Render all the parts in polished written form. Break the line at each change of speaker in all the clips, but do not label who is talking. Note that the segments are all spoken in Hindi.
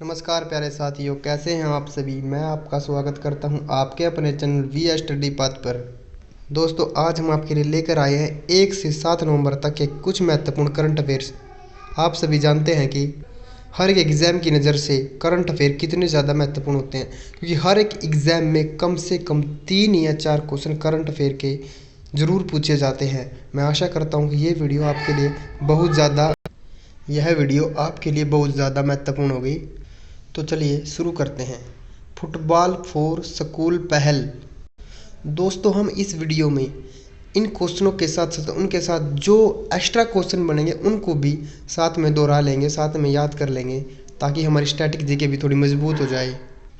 नमस्कार प्यारे साथियों, कैसे हैं आप सभी। मैं आपका स्वागत करता हूं आपके अपने चैनल वी स्टडी पाथ पर। दोस्तों, आज हम आपके लिए लेकर आए हैं 1 से 7 नवंबर तक के कुछ महत्वपूर्ण करंट अफेयर्स। आप सभी जानते हैं कि हर एक एग्ज़ाम की नज़र से करंट अफेयर कितने ज़्यादा महत्वपूर्ण होते हैं, क्योंकि हर एक एग्ज़ाम में कम से कम 3 या 4 क्वेश्चन करंट अफेयर के ज़रूर पूछे जाते हैं। मैं आशा करता हूँ कि यह वीडियो आपके लिए बहुत ज़्यादा महत्वपूर्ण होगी। तो चलिए शुरू करते हैं। फुटबॉल फॉर स्कूल पहल। दोस्तों, हम इस वीडियो में इन क्वेश्चनों के साथ साथ उनके साथ जो एक्स्ट्रा क्वेश्चन बनेंगे उनको भी साथ में दोहरा लेंगे, साथ में याद कर लेंगे, ताकि हमारी स्टैटिक जीके भी थोड़ी मजबूत हो जाए।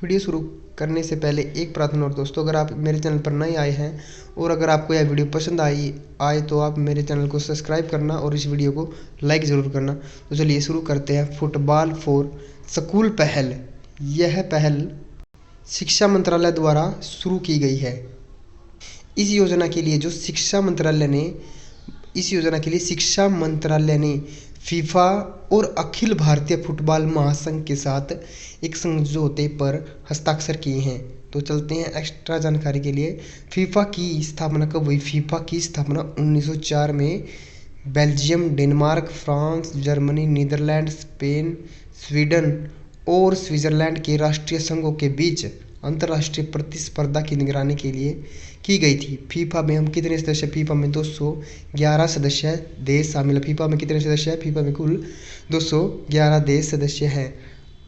वीडियो शुरू करने से पहले एक प्रार्थना और दोस्तों, अगर आप मेरे चैनल पर नए आए हैं और अगर आपको यह वीडियो पसंद आए तो आप मेरे चैनल को सब्सक्राइब करना और इस वीडियो को लाइक ज़रूर करना। तो चलिए शुरू करते हैं। फुटबॉल फॉर स्कूल पहल। यह पहल शिक्षा मंत्रालय द्वारा शुरू की गई है। इस योजना के लिए शिक्षा मंत्रालय ने फीफा और अखिल भारतीय फुटबॉल महासंघ के साथ एक समझौते पर हस्ताक्षर किए हैं। तो चलते हैं एक्स्ट्रा जानकारी के लिए। फीफा की स्थापना कब हुई? फीफा की स्थापना 1904 में Belgium, Denmark, France, Germany, Netherlands, Spain, Sweden और स्विट्जरलैंड के राष्ट्रीय संघों के बीच अंतर्राष्ट्रीय प्रतिस्पर्धा की निगरानी के लिए की गई थी। फीफा में हम कितने सदस्य? फीफा में 211 सदस्य देश शामिल है। फीफा में कितने सदस्य हैं? फीफा में कुल 211 देश सदस्य हैं।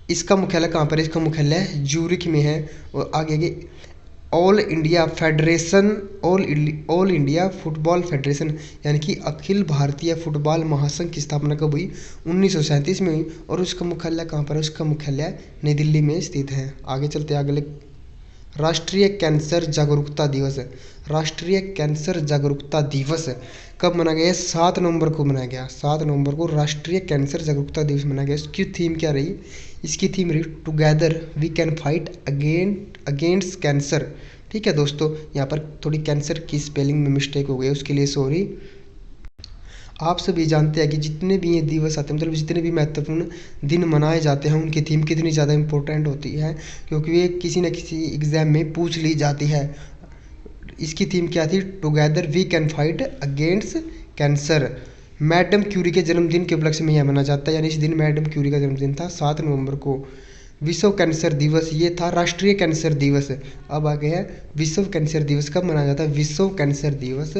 इसका मुख्यालय कहाँ पर है? इसका मुख्यालय ज्यूरिख में है। और आगे ऑल इंडिया फुटबॉल फेडरेशन यानी कि अखिल भारतीय फुटबॉल महासंघ की स्थापना कब हुई? 1937 में हुई। और उसका मुख्यालय कहाँ पर है? उसका मुख्यालय नई दिल्ली में स्थित है। आगे चलते हैं। अगले राष्ट्रीय कैंसर जागरूकता दिवस। राष्ट्रीय कैंसर जागरूकता दिवस कब मनाया गया? 7 नवंबर को मनाया गया। 7 नवंबर को राष्ट्रीय कैंसर जागरूकता दिवस मनाया गया। इसकी थीम क्या रही? इसकी थीम रही together we can fight against cancer. ठीक है दोस्तों, यहाँ पर थोड़ी कैंसर की स्पेलिंग में मिस्टेक हो गई, उसके लिए सॉरी। आप सभी जानते हैं कि जितने भी ये दिवस आते हैं, मतलब जितने भी महत्वपूर्ण दिन मनाए जाते हैं, उनकी थीम कितनी ज़्यादा इम्पोर्टेंट होती है, क्योंकि ये किसी न किसी एग्ज़ाम में पूछ ली जाती है। इसकी थीम क्या थी? Together we can fight against cancer. Madam Curie के जन्मदिन के उपलक्ष्य में यह मनाया जाता है, यानी इस दिन मैडम क्यूरी का जन्मदिन था 7 नवंबर को। विश्व कैंसर दिवस, ये था राष्ट्रीय कैंसर दिवस। अब आगे है विश्व कैंसर दिवस कब मनाया जाता है? विश्व कैंसर दिवस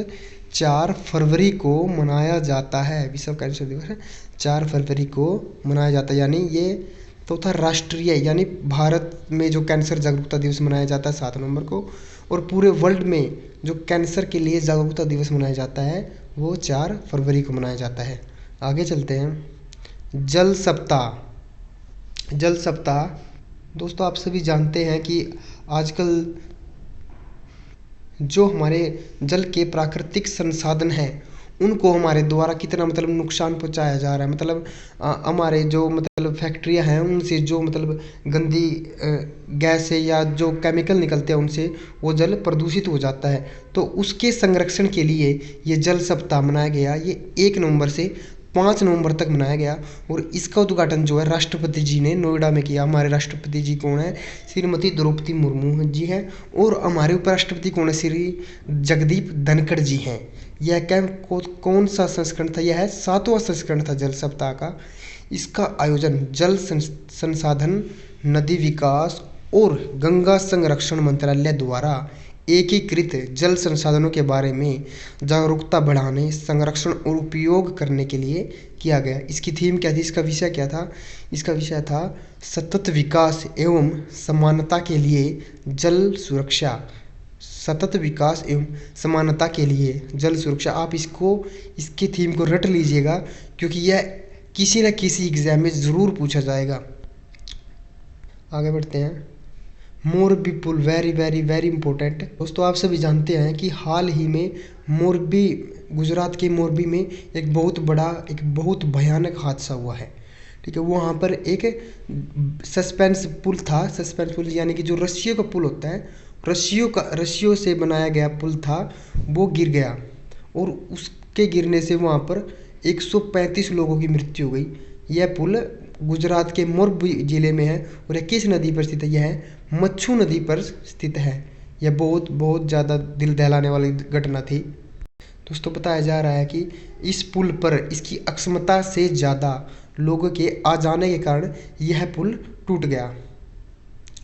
4 फरवरी को मनाया जाता है। विश्व कैंसर दिवस 4 फरवरी को मनाया जाता है, यानी ये तो था राष्ट्रीय, यानी भारत में जो कैंसर जागरूकता दिवस मनाया जाता है 7 नवंबर को, और पूरे वर्ल्ड में जो कैंसर के लिए जागरूकता दिवस मनाया जाता है वो 4 फरवरी को मनाया जाता है। आगे चलते हैं। जल सप्ताह। जल सप्ताह दोस्तों, आप सभी जानते हैं कि आजकल जो हमारे जल के प्राकृतिक संसाधन हैं उनको हमारे द्वारा कितना नुकसान पहुंचाया जा रहा है। हमारे जो फैक्ट्रियां हैं उनसे जो गंदी गैस है या जो केमिकल निकलते हैं उनसे वो जल प्रदूषित हो जाता है। तो उसके संरक्षण के लिए ये जल सप्ताह मनाया गया। ये 1 नवंबर से 5 नवंबर तक मनाया गया। और इसका उद्घाटन जो है राष्ट्रपति जी ने नोएडा में किया। हमारे राष्ट्रपति जी कौन है? श्रीमती द्रौपदी मुर्मू जी हैं। और हमारे उपराष्ट्रपति कौन है? श्री जगदीप धनखड़ जी हैं। यह कौन सा संस्करण था? यह है 7वां संस्करण था जल सप्ताह का। इसका आयोजन जल संसाधन, नदी विकास और गंगा संरक्षण मंत्रालय द्वारा एकीकृत जल संसाधनों के बारे में जागरूकता बढ़ाने, संरक्षण और उपयोग करने के लिए किया गया। इसकी थीम क्या थी? इसका विषय क्या था? इसका विषय था सतत विकास एवं समानता के लिए जल सुरक्षा। सतत विकास एवं समानता के लिए जल सुरक्षा। आप इसकी थीम को रट लीजिएगा, क्योंकि यह किसी न किसी एग्जाम में ज़रूर पूछा जाएगा। आगे बढ़ते हैं। मोरबी पुल, वेरी वेरी वेरी इंपॉर्टेंट। दोस्तों, आप सभी जानते हैं कि हाल ही में गुजरात के मोरबी में एक बहुत भयानक हादसा हुआ है। ठीक है, वहाँ पर एक सस्पेंस पुल था। सस्पेंस पुल यानी कि जो रस्सियों का पुल होता है, रस्सियों से बनाया गया पुल था, वो गिर गया। और उसके गिरने से वहाँ पर 135 लोगों की मृत्यु हो गई। यह पुल गुजरात के मोरबी जिले में है। और यह किस नदी पर स्थित है? यह मच्छू नदी पर स्थित है। यह बहुत बहुत ज़्यादा दिल दहलाने वाली घटना थी। दोस्तों बताया जा रहा है कि इस पुल पर इसकी अक्षमता से ज़्यादा लोगों के आ जाने के कारण यह पुल टूट गया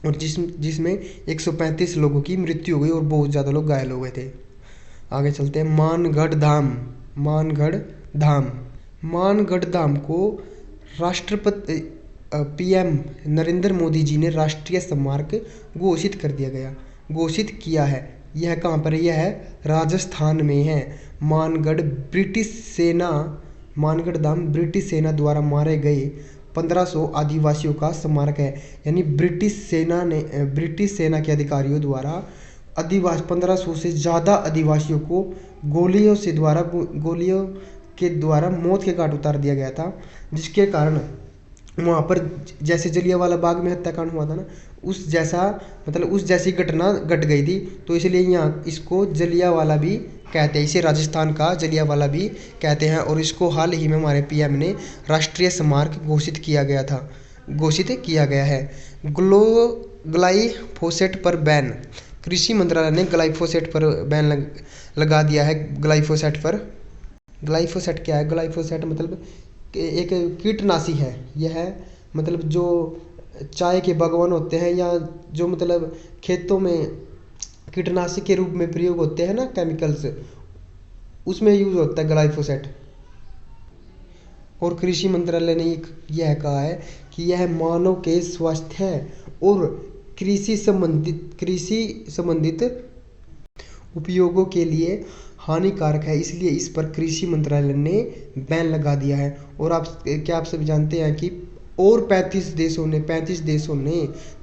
और जिसमें 135 लोगों की मृत्यु हो गई और बहुत ज़्यादा लोग घायल हो गए थे। आगे चलते हैं। मानगढ़ धाम। मानगढ़ धाम। मानगढ़ धाम को राष्ट्रपति पीएम नरेंद्र मोदी जी ने राष्ट्रीय स्मारक घोषित किया है। यह कहाँ पर है? यह है राजस्थान में है। मानगढ़ धाम ब्रिटिश सेना द्वारा मारे गए 1500 आदिवासियों का स्मारक है। यानी ब्रिटिश सेना के अधिकारियों द्वारा 1500 से ज़्यादा आदिवासियों को गोलियों के द्वारा मौत के घाट उतार दिया गया था, जिसके कारण वहाँ पर जैसे जलियांवाला बाग में हत्याकांड हुआ था ना, उस जैसी घटना घट गई थी। तो इसलिए यहाँ इसको जलियांवाला भी कहते हैं, इसे राजस्थान का जलियांवाला भी कहते हैं। और इसको हाल ही में हमारे पीएम ने राष्ट्रीय स्मारक घोषित किया गया है। ग्लाइफोसेट पर बैन। कृषि मंत्रालय ने ग्लाइफोसेट पर बैन लगा दिया है। ग्लाइफोसेट क्या है? ग्लाइफोसेट मतलब एक कीटनाशी है। यह जो चाय के बागवान होते हैं या जो खेतों में कीटनाशी के रूप में प्रयोग होते हैं ना, केमिकल्स, उसमें यूज होता है ग्लाइफोसेट। और कृषि मंत्रालय ने यह कहा है कि यह मानव के स्वास्थ्य और कृषि संबंधित उपयोगों के लिए हानिकारक है, इसलिए इस पर कृषि मंत्रालय ने बैन लगा दिया है। और आप सब जानते हैं कि और 35 देशों ने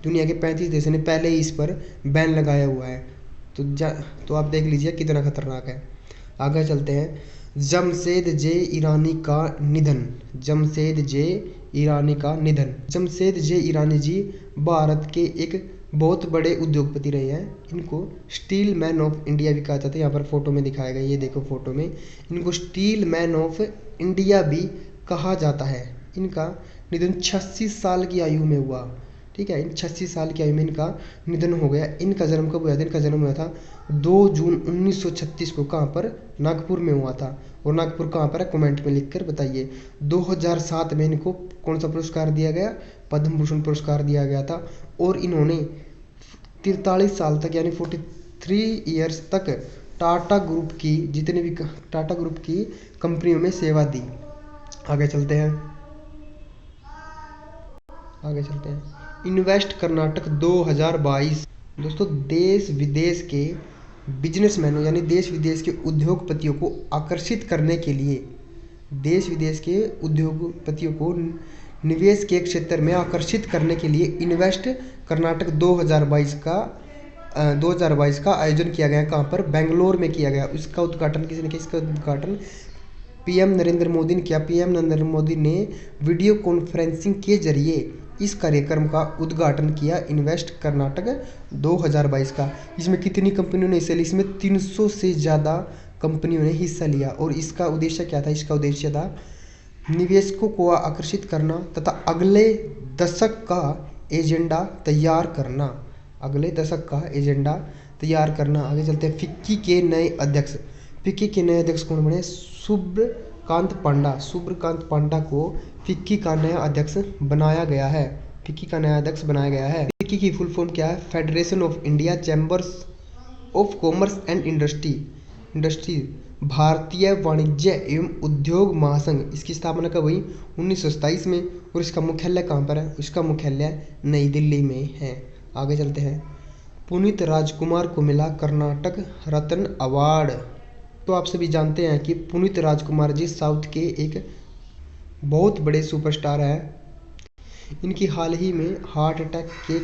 दुनिया के 35 देशों ने पहले ही इस पर बैन लगाया हुआ है। तो आप देख लीजिए कितना खतरनाक है। आगे चलते हैं। जमशेद जे ईरानी का निधन। जमशेद जे ईरानी जी भारत के एक बहुत बड़े उद्योगपति रहे हैं। इनको स्टील मैन ऑफ इंडिया भी कहा जाता है। यहाँ पर फोटो में दिखाया गया, ये देखो फोटो में, इनको स्टील मैन ऑफ इंडिया भी कहा जाता है। इनका निधन 86 साल की आयु में हुआ। ठीक है, इन 86 साल की आयु में इनका निधन हो गया। इनका जन्म कब हुआ था? इनका जन्म हुआ था 2 जून 1936 को। कहाँ पर? नागपुर में हुआ था। और नागपुर कहाँ पर है? कमेंट में लिखकर बताइए। 2007 में इनको कौन सा पुरस्कार दिया गया? पद्म भूषण पुरस्कार दिया गया था। और इन्होंने 43 साल तक यानी 43 ईयर्स तक टाटा ग्रुप की कंपनियों में सेवा दी। आगे चलते हैं। इन्वेस्ट कर्नाटक 2022। दोस्तों देश विदेश के बिजनेसमैनों यानी देश विदेश के उद्योगपतियों को आकर्षित करने के लिए, निवेश के क्षेत्र में आकर्षित करने के लिए इन्वेस्ट कर्नाटक 2022 का आयोजन किया गया। कहाँ पर? बेंगलोर में किया गया। इसका उद्घाटन किसने किया? इसका उद्घाटन पीएम नरेंद्र मोदी ने किया। पीएम नरेंद्र मोदी ने वीडियो कॉन्फ्रेंसिंग के जरिए इस कार्यक्रम का उद्घाटन किया, इन्वेस्ट कर्नाटक 2022 का। इसमें कितनी कंपनियों ने हिस्सा लिया? इसमें 300 से ज़्यादा कंपनियों ने हिस्सा लिया। और इसका उद्देश्य क्या था? इसका उद्देश्य था निवेशकों को आकर्षित करना तथा अगले दशक का एजेंडा तैयार करना। आगे चलते हैं। फिक्की के नए अध्यक्ष कौन बने? सुब्रकांत पांडा को फिक्की का नया अध्यक्ष बनाया गया है। फिक्की की फुल फॉर्म क्या है? Federation of India chambers of commerce and industry, भारतीय वाणिज्य एवं उद्योग महासंघ। इसकी स्थापना कब हुई? 1927 में। और इसका मुख्यालय कहाँ पर है? इसका मुख्यालय नई दिल्ली में है। आगे चलते हैं। पुनीत राजकुमार को मिला कर्नाटक रत्न अवार्ड। तो आप सभी जानते हैं कि पुनीत राजकुमार जी साउथ के एक बहुत बड़े सुपरस्टार हैं। इनकी हाल ही में हार्ट अटैक के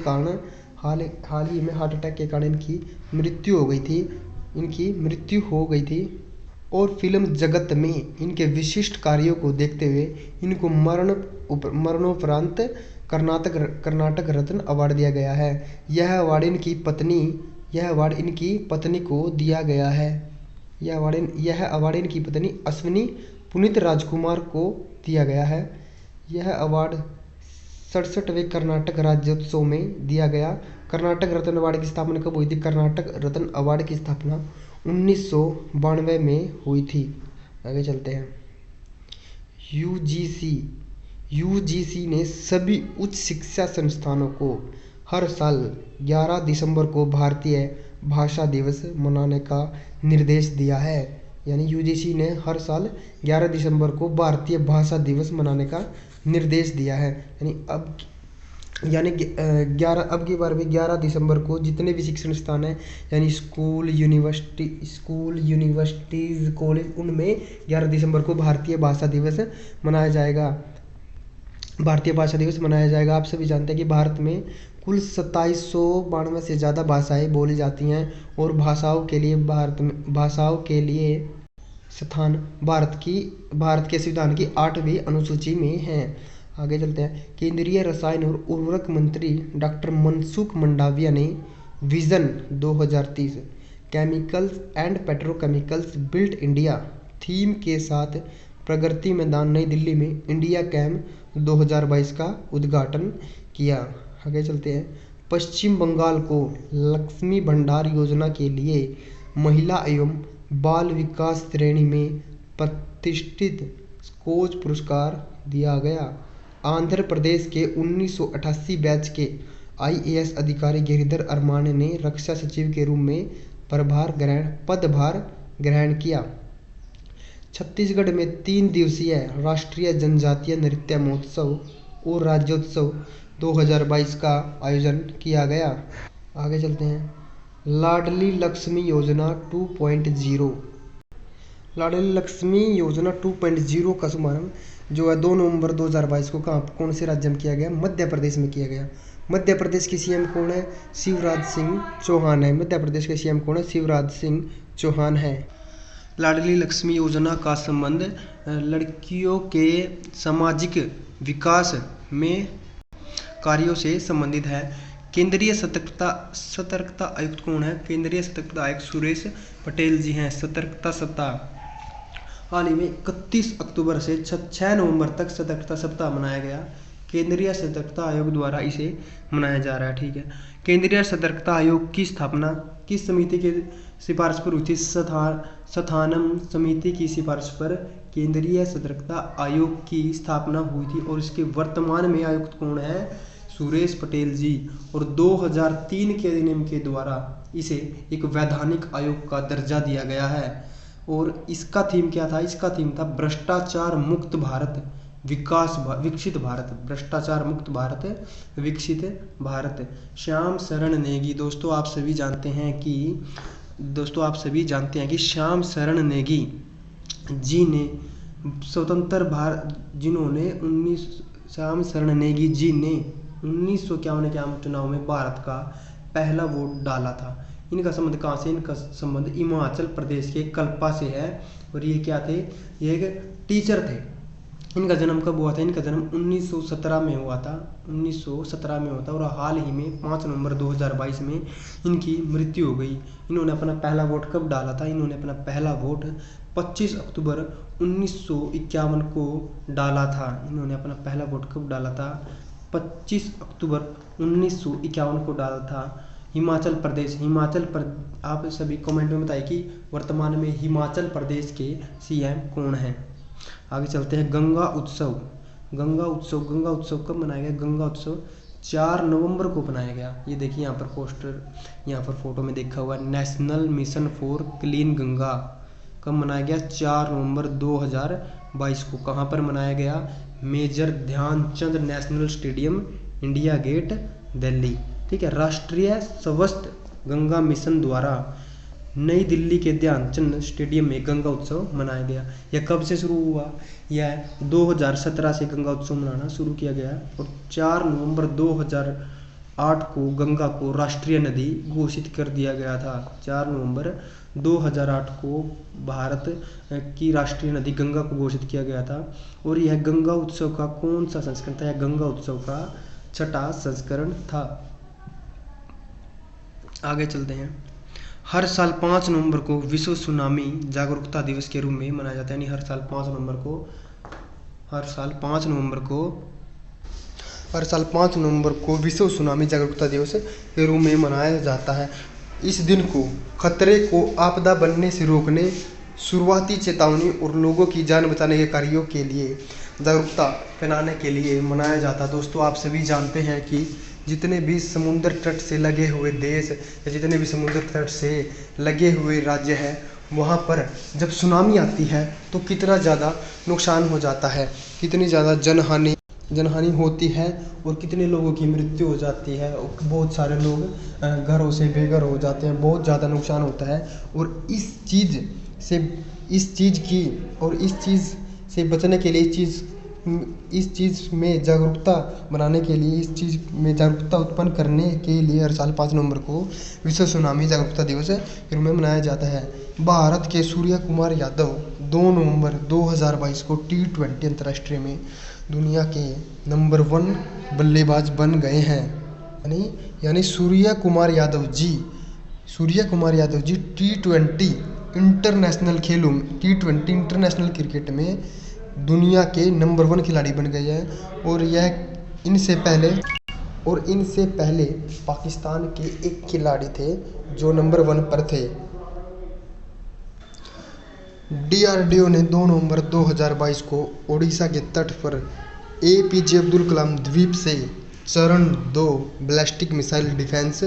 कारण इनकी मृत्यु हो गई थी। और फिल्म जगत में इनके विशिष्ट कार्यों को देखते हुए इनको मरणोपरांत कर्नाटक रत्न अवार्ड दिया गया है। यह अवार्ड इनकी पत्नी को दिया गया है। यह अवार्ड इनकी पत्नी अश्विनी पुनीत राजकुमार को दिया गया है। यह अवार्ड 67वें कर्नाटक राज्योत्सव में दिया गया। कर्नाटक रत्न अवार्ड की स्थापना कब हुई थी? कर्नाटक रत्न अवार्ड की स्थापना 1992 में हुई थी। आगे चलते हैं। यूजीसी ने सभी उच्च शिक्षा संस्थानों को हर साल 11 दिसंबर को भारतीय भाषा दिवस मनाने का निर्देश दिया है। यानी यूजीसी ने हर साल 11 दिसंबर को भारतीय भाषा दिवस मनाने का निर्देश दिया है। अब की बार भी 11 दिसंबर को जितने भी शिक्षण संस्थान हैं, यानी स्कूल, यूनिवर्सिटीज़, कॉलेज, उनमें 11 दिसंबर को भारतीय भाषा दिवस मनाया जाएगा। आप सभी जानते हैं कि भारत में कुल 2792 से ज़्यादा भाषाएं बोली जाती हैं और भाषाओं के लिए स्थान भारत के संविधान की 8वीं अनुसूची में है। आगे चलते हैं। केंद्रीय रसायन और उर्वरक मंत्री डॉक्टर मनसुख मंडाविया ने vision 2030 chemicals and petrochemicals built India theme के साथ प्रगति मैदान नई दिल्ली में इंडिया कैम 2022 का उद्घाटन किया। आगे चलते हैं। पश्चिम बंगाल को लक्ष्मी भंडार योजना के लिए महिला एवं बाल विकास श्रेणी में प्रतिष्ठित स्कोच पुरस्कार दिया गया। आंध्र प्रदेश के 1988 बैच के आईएएस अधिकारी गिरिधर अरमान ने रक्षा सचिव के रूप में पदभार ग्रहण किया। छत्तीसगढ़ में 3 दिवसीय राष्ट्रीय जनजातीय नृत्य महोत्सव और राज्योत्सव 2022 का आयोजन किया गया। आगे चलते हैं। लाडली लक्ष्मी योजना 2.0 लाडली लक्ष्मी योजना 2.0 का शुभारंभ जो है 2 नवंबर 2022 को कौन से राज्य में किया गया? मध्य प्रदेश में किया गया। मध्य प्रदेश के सीएम कौन है? शिवराज सिंह चौहान है। मध्य प्रदेश के सीएम कौन है? शिवराज सिंह चौहान है। लाडली लक्ष्मी योजना का संबंध लड़कियों के सामाजिक विकास में कार्यों से संबंधित है। केंद्रीय सतर्कता आयुक्त कौन है? केंद्रीय सतर्कता आयुक्त सुरेश पटेल जी हैं। सतर्कता सप्ताह हाल ही में 31 अक्टूबर से 6 नवंबर तक सतर्कता सप्ताह मनाया गया। केंद्रीय सतर्कता आयोग द्वारा इसे मनाया जा रहा है। ठीक है। केंद्रीय सतर्कता आयोग की स्थापना किस समिति के सिफारिश पर हुई थी? स्थानम समिति की सिफारिश पर केंद्रीय सतर्कता आयोग की स्थापना हुई थी और इसके वर्तमान में आयुक्त कौन है? सुरेश पटेल जी। और 2003 के अधिनियम के द्वारा इसे एक वैधानिक आयोग का दर्जा दिया गया है। और इसका थीम क्या था? इसका थीम था भ्रष्टाचार मुक्त भारत विकसित भारत। भ्रष्टाचार मुक्त भारत विकसित भारत। श्याम शरण नेगी। दोस्तों आप सभी जानते हैं कि श्याम शरण नेगी जी ने स्वतंत्र भारत श्याम शरण नेगी जी ने 1951 के आम चुनाव में भारत का पहला वोट डाला था। इनका संबंध कहाँ से? इनका संबंध हिमाचल प्रदेश के कल्पा से है। और ये क्या थे? ये एक टीचर थे। इनका जन्म कब हुआ था? इनका जन्म 1917 में हुआ था। 1917 में हुआ था और हाल ही में 5 नवंबर 2022 में इनकी मृत्यु हो गई। इन्होंने अपना पहला वोट कब डाला था? इन्होंने अपना पहला वोट 25 अक्टूबर 1951 को डाला था। इन्होंने अपना पहला वोट कब डाला था? 25 अक्टूबर 1951 को डाला था। हिमाचल प्रदेश आप सभी कमेंट में बताइए कि वर्तमान में हिमाचल प्रदेश के सीएम कौन हैं। आगे चलते हैं। गंगा उत्सव कब मनाया गया? गंगा उत्सव 4 नवंबर को मनाया गया। ये देखिए यहाँ पर फोटो में देखा हुआ है। National mission for clean Ganga कब मनाया गया? 4 नवंबर 2022 को। कहाँ पर मनाया गया? Major Dhyan Chand national stadium, India gate, Delhi. ठीक है। राष्ट्रीय स्वच्छ गंगा मिशन द्वारा नई दिल्ली के ध्यानचंद स्टेडियम में गंगा उत्सव मनाया गया। यह कब से शुरू हुआ? यह 2017 से गंगा उत्सव मनाना शुरू किया गया और 4 नवंबर 2008 को गंगा को राष्ट्रीय नदी घोषित कर दिया गया था। 4 नवंबर 2008 को भारत की राष्ट्रीय नदी गंगा को घोषित किया गया था। और यह गंगा उत्सव का कौन सा संस्करण था? यह गंगा उत्सव का 6वां संस्करण था। आगे चलते हैं। हर साल 5 नवंबर को विश्व सुनामी जागरूकता दिवस के रूप में मनाया जाता है। यानी हर साल 5 नवंबर को हर साल 5 नवंबर को विश्व सुनामी जागरूकता दिवस के रूप में मनाया जाता है। इस दिन को खतरे को आपदा बनने से रोकने, शुरुआती चेतावनी और लोगों की जान बचाने के कार्यों के लिए जागरूकता फैलाने के लिए मनाया जाता है। दोस्तों, आप सभी जानते हैं कि जितने भी समुद्र तट से लगे हुए देश या जितने भी समुद्र तट से लगे हुए राज्य हैं, वहाँ पर जब सुनामी आती है तो कितना ज़्यादा नुकसान हो जाता है, कितनी ज़्यादा जनहानि होती है और कितने लोगों की मृत्यु हो जाती है और बहुत सारे लोग घरों से बेघर हो जाते हैं, बहुत ज़्यादा नुकसान होता है। और इस चीज़ से बचने के लिए इस चीज़ में जागरूकता बनाने के लिए, इस चीज़ में जागरूकता उत्पन्न करने के लिए हर साल 5 नवंबर को विश्व सुनामी जागरूकता दिवस के रूप में मनाया जाता है। भारत के सूर्य कुमार यादव 2 नवंबर 2022 को T20 अंतर्राष्ट्रीय में दुनिया के नंबर 1 बल्लेबाज बन गए हैं। यानी Surya Kumar Yadav ji T20 international cricket में दुनिया के नंबर 1 खिलाड़ी बन गए हैं। और इनसे पहले पाकिस्तान के एक खिलाड़ी थे जो नंबर 1 पर थे। DRDO ने 2 नवंबर 2022 को ओडिशा के तट पर APJ अब्दुल कलाम द्वीप से चरण 2 ballistic missile defence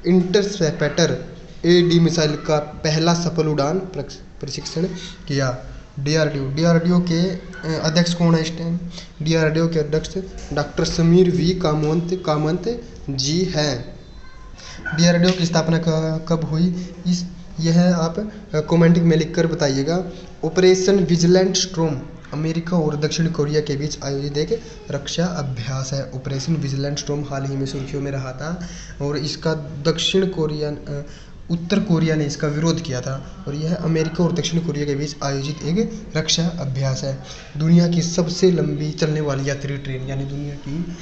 interceptor AD missile का पहला सफल उड़ान परीक्षण किया। DRDO के अध्यक्ष कौन है इस टाइम? DRDO के अध्यक्ष डॉक्टर समीर V कामत जी हैं। DRDO की स्थापना कब हुई, यह आप कमेंट में लिखकर बताइएगा। ऑपरेशन विजिलेंट स्टॉर्म अमेरिका और दक्षिण कोरिया के बीच आयोजित एक रक्षा अभ्यास है। ऑपरेशन विजिलेंट स्टॉर्म हाल ही में सुर्खियों में रहा था और इसका उत्तर कोरिया ने इसका विरोध किया था। और यह अमेरिका और दक्षिण कोरिया के बीच आयोजित एक रक्षा अभ्यास है। दुनिया की सबसे लंबी चलने वाली यात्री ट्रेन, यानी दुनिया की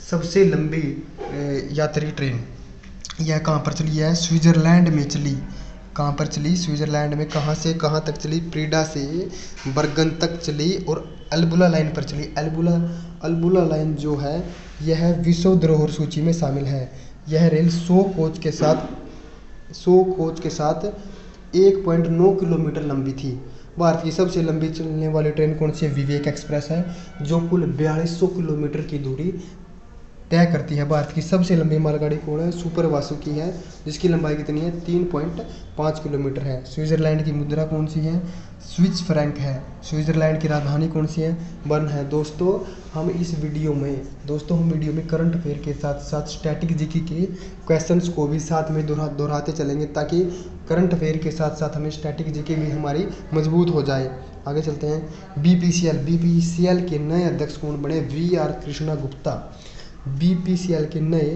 सबसे लंबी यात्री ट्रेन यह कहाँ पर चली है? स्विट्ज़रलैंड में चली। कहाँ पर चली? स्विट्ज़रलैंड में। कहाँ से कहाँ तक चली? प्रीडा से बर्गन तक चली और अल्बुला लाइन पर चली। अल्बुला लाइन जो है यह विश्व धरोहर सूची में शामिल है। यह रेल 100 कोच के साथ 1.9 किलोमीटर लंबी थी। भारत की सबसे लंबी चलने वाली ट्रेन कौन सी है? विवेक एक्सप्रेस है, जो कुल 4200 किलोमीटर की दूरी तय करती है। भारत की सबसे लंबी मालगाड़ी कौन है? सुपर वासुकी है, जिसकी लंबाई कितनी है? 3.5 किलोमीटर है। स्विट्ज़रलैंड की मुद्रा कौन सी है? स्विस फ्रैंक है। स्विट्ज़रलैंड की राजधानी कौन सी है? बर्न है। दोस्तों, हम वीडियो में करंट अफेयर के साथ साथ स्टैटिक जीके के क्वेश्चंस को भी साथ में दोहराते चलेंगे, ताकि करंट अफेयर के साथ साथ हमें स्टैटिक जीके भी हमारी मजबूत हो जाए। आगे चलते हैं। BPCL के नए अध्यक्ष कौन बने? VR कृष्णा गुप्ता BPCL के नए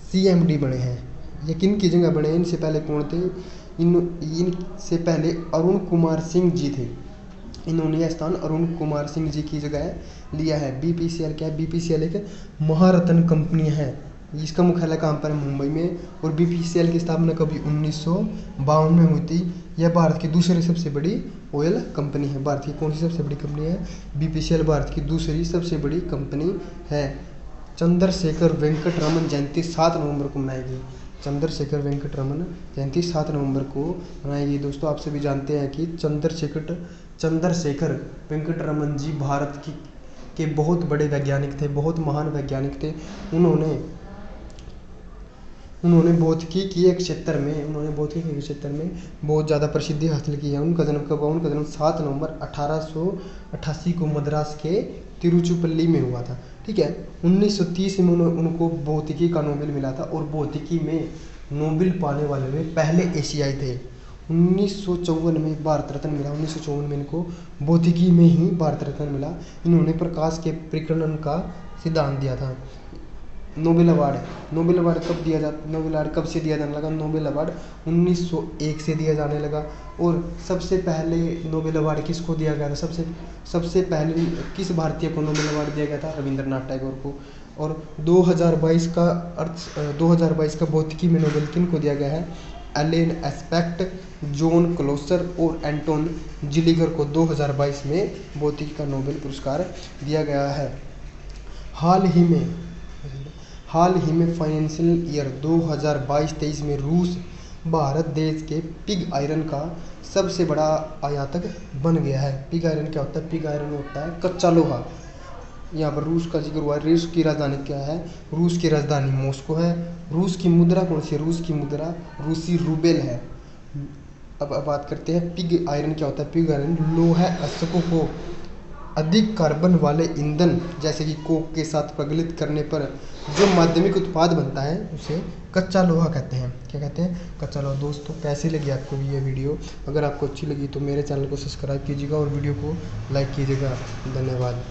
CMD बने हैं। ये किन की जगह बने? इनसे पहले कौन थे? इनसे पहले अरुण कुमार सिंह जी थे। इन्होंने यह स्थान अरुण कुमार सिंह जी की जगह लिया है। BPCL क्या है? BPCL एक महारत्न कंपनी है। इसका मुख्यालय कहाँ पर है? मुंबई में। और BPCL की स्थापना कभी 1952 में हुई थी। यह भारत की दूसरी सबसे बड़ी ऑयल कंपनी है। भारत की कौन सी सबसे बड़ी कंपनी है? BPCL भारत की दूसरी सबसे बड़ी कंपनी है। चंद्रशेखर वेंकट रमन जयंती 7 नवंबर को मनाएगी। चंद्रशेखर वेंकट रमन जयंती 7 नवंबर को मनाएगी। दोस्तों, आप सभी जानते हैं कि चंद्रशेखर वेंकट रमन जी भारत के बहुत बड़े वैज्ञानिक थे, बहुत महान वैज्ञानिक थे। उन्होंने भौतिकी के क्षेत्र में बहुत ज़्यादा प्रसिद्धि हासिल की है। उनका जन्म कब हुआ? उनका जन्म 7 नवंबर 1888 को मद्रास के तिरुचिरापल्ली में हुआ था। ठीक है। 1930 में उनको भौतिकी का नोबेल मिला था और भौतिकी में नोबेल पाने वाले वे पहले एशियाई थे। 1954 में भारत रत्न मिला। 1954 में इनको भौतिकी में ही भारत रत्न मिला। इन्होंने प्रकाश के प्रकीर्णन का सिद्धांत दिया था। नोबेल अवार्ड कब से दिया जाने लगा? नोबेल अवार्ड 1901 से दिया जाने लगा। और सबसे पहले नोबेल अवार्ड किसको दिया गया था? सबसे पहले किस भारतीय को नोबेल अवार्ड दिया गया था? रविंद्रनाथ टैगोर को। और 2022 का भौतिकी में नोबेल किन को दिया गया है? एलेन एस्पेक्ट, जॉन क्लोसर और एंटोन जिलिगर को 2022 में भौतिकी का नोबेल पुरस्कार दिया गया है। हाल ही में हाल ही में फाइनेंशियल ईयर 2022-23 में रूस भारत देश के पिग आयरन का सबसे बड़ा आयातक बन गया है। पिग आयरन क्या होता है? पिग आयरन होता है कच्चा लोहा। यहाँ पर रूस का जिक्र हुआ है। रूस की राजधानी क्या है? रूस की राजधानी मॉस्को है। रूस की मुद्रा कौन सी है? रूस की मुद्रा रूसी रूबेल है। अब बात करते हैं पिग आयरन क्या होता है। पिग आयरन लोहा अयस्कों को अधिक कार्बन वाले ईंधन जैसे कि कोक के साथ प्रज्वलित करने पर जो माध्यमिक उत्पाद बनता है उसे कच्चा लोहा कहते हैं। क्या कहते हैं? कच्चा लोहा। दोस्तों, कैसी लगी आपको ये वीडियो? अगर आपको अच्छी लगी तो मेरे चैनल को सब्सक्राइब कीजिएगा और वीडियो को लाइक कीजिएगा। धन्यवाद।